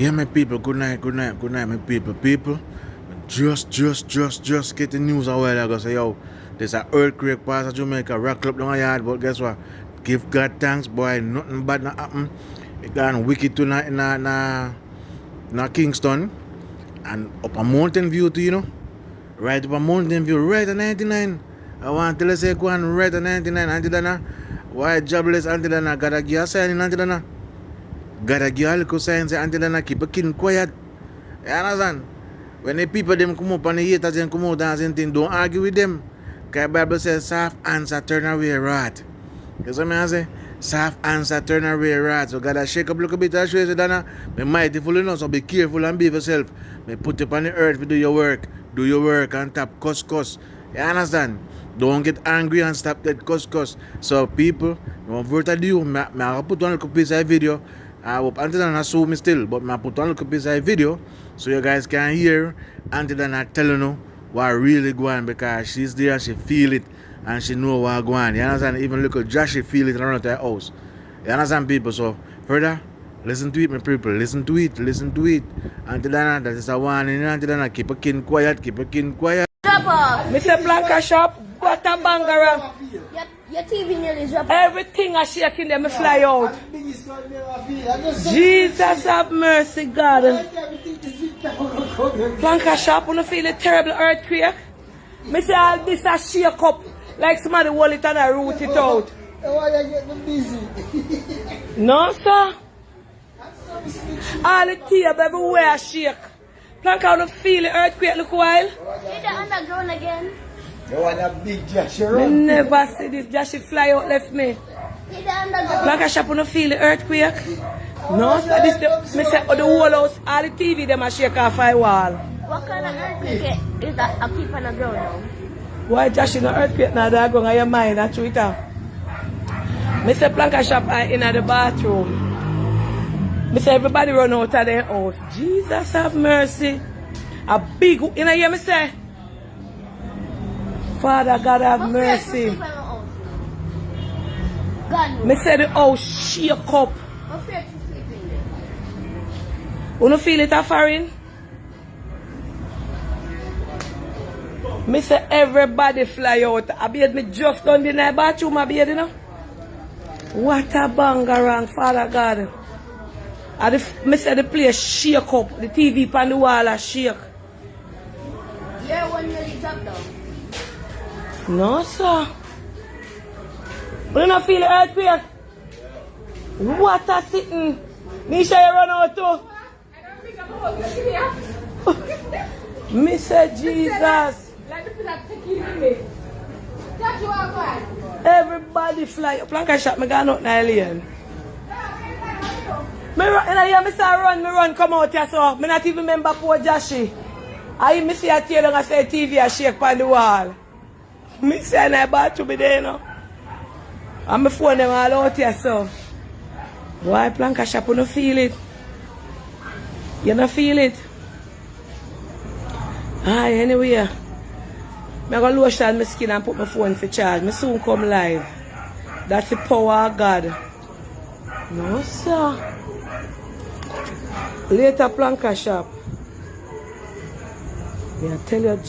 Yeah, my people, good night, my people. People, just get the news a while ago. Say, yo, there's an earthquake past of Jamaica, rock up down the yard, but guess what? Give God thanks, boy, nothing bad not happen. It gone wicked tonight in Kingston, and up a mountain view too, you know. Right up a mountain view, right at 99. I want to tell you, say, go on right at 99, Auntie Dana. Why jobless Auntie Dana? Gotta give a sign in Auntie Dana. Gotta give a little sign, say Auntie Dana, keep a kid quiet. You understand? When the people them come up and the haters them come out and anything, don't argue with them. Because the Bible says, soft answer turn away wrath. You see what I say? Soft answer turn away wrath. So gotta shake up a little bit and show you, Dana. Be mightyful enough, so be careful and be yourself. Me put you on the earth to do your work. Do your work and tap cuss. You understand? Don't get angry and stop that cuss. So people, don't vote at you. I put one little piece of video. I hope Auntie Dana sue me still, but I put one little piece of video so you guys can hear Auntie Dana telling you what really going on, because she's there and she feel it and she know what going on. You understand? Even little Josh, she feel it around her house. You understand, people? So further, listen to it, my people. Listen to it. Auntie Dana, that is a warning. Auntie Dana, keep a kin quiet. Drop off. Mr. Blanca shop, what a bangara. Your TV nearly dropped off. Everything is shaking them, fly out. Jesus have mercy, God. Blanca shop, wanna feel a terrible earthquake? Me say all this a shake up, like somebody hold it and I root it out. Why you getting busy? No, sir. All the table everywhere shake. Blanca wanna feel the earthquake look while. Hit the underground again. You want a big Josh I never see this Josh fly out left me. Hit the underground. Blanca shop wanna feel the earthquake. No, sir, this the me say the whole house, all the TV them a shake off my wall. What kind of earthquake is that? I keep on the ground now. Why Josh in the earthquake now that going on your mind and through it out? Me say Blanca shop in the bathroom. Me say everybody run out of their house. Jesus have mercy. A big, you know, hear me say? Father God have mercy. Me say the house shake up. You don't feel it a foreign? Me say everybody fly out. I beard me just done in the bathroom, I beard, you know? What a bangarang, Father God. Me say the place shake up. The TV on the wall a shake. Your one nearly dropped down. No, sir. You don't feel the earthquake? What a sitting. Nisha, you run out too. Me say Jesus. Everybody fly. Blanca shot me gone out now, alien. Me run, me say run, come out here, so me not even remember poor Joshi. Me see a tail and I say TV a shake on the wall. Me say I bought to be there, you know. And my phone them all out here, so. Why Blanca shop, you don't feel it? You don't feel it? Anyway. I'm going to lotion my skin and put my phone for charge. I soon come live. That's the power of God. No, sir. Later, Blanca shop. I tell you.